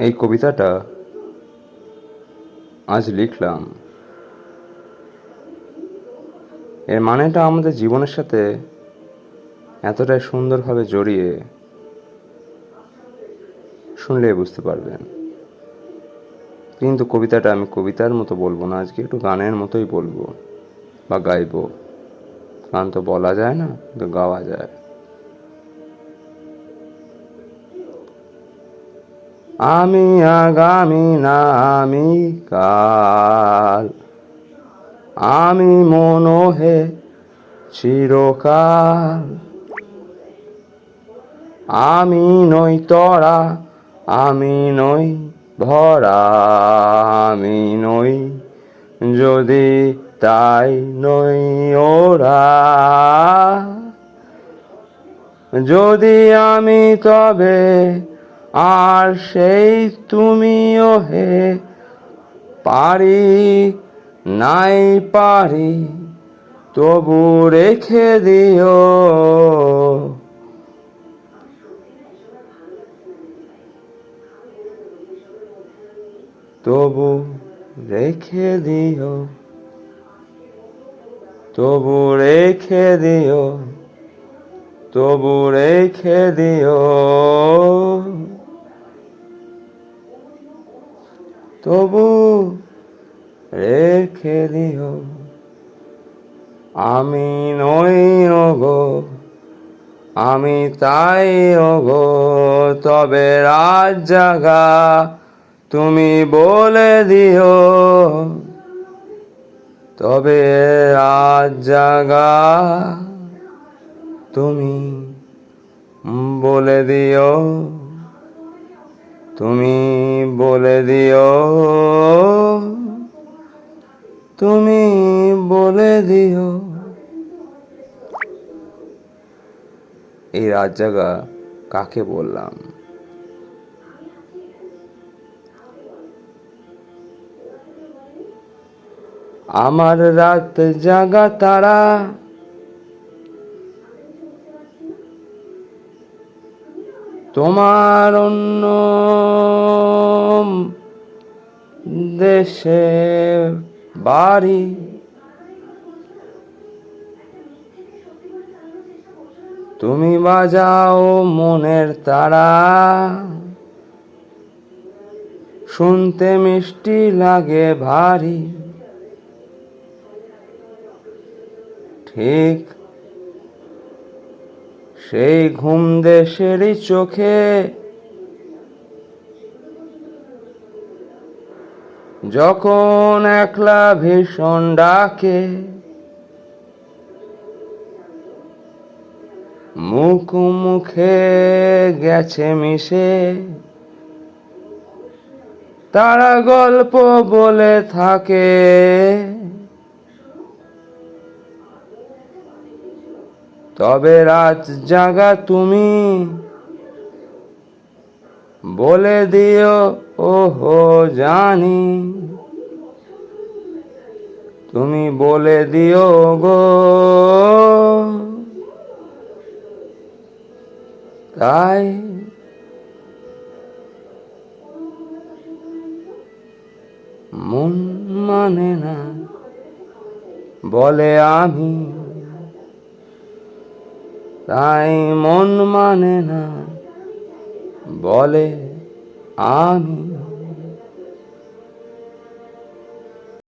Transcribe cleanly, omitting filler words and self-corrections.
এই কবিতাটা আজ লিখলাম। এর মানেটা আমাদের জীবনের সাথে এতটাই সুন্দরভাবে জড়িয়ে, শুনলে বুঝতে পারবেন। কিন্তু কবিতাটা আমি কবিতার মতো বলবো না, আজকে একটু গানের মতোই বলবো বা গাইবো। গান তো বলা যায় না, কিন্তু গাওয়া যায়। আমি আগামী না আমি কাল, আমি মনোহে চিরকাল, আমি নই তরা, আমি নই ভরা, আমি নই যদি তাই নই ওরা। যদি আমি তবে আর সেই তুমিও হে, পারি নাই পারি তবু রেখে দিও, তবু রেখে দিও, তবু রেখে দিও, তবু রেখে দিও, তবু রেখে দিও। আমি নই ওগো, আমি তাই ওগো, তবে রাত জাগা তুমি বলে দিও, তবে রাত জাগা তুমি বলে দিও, তুমি বলে দিও, তুমি বলে দিও। এই রাত জাগা কাকে বললাম? আমার রাত জাগা তারা, তোমার অন্য দেশে বাড়ি, তুমি বাজাও মনের তারা, শুনতে মিষ্টি লাগে ভারী। ঠিক সেই ঘুম দেশেরই চোখে, যখন একলা ভীষণ ডাকে, মুখ মুখে গেছে মিশে, তারা গল্প বলে থাকে, তবে রাত জাগা তুমি বলে দিও, ওহো জানি, তুমি বলে দিও গো, তাই মন মানে না বলে আমি, তাই মন মানে না বলে আমি।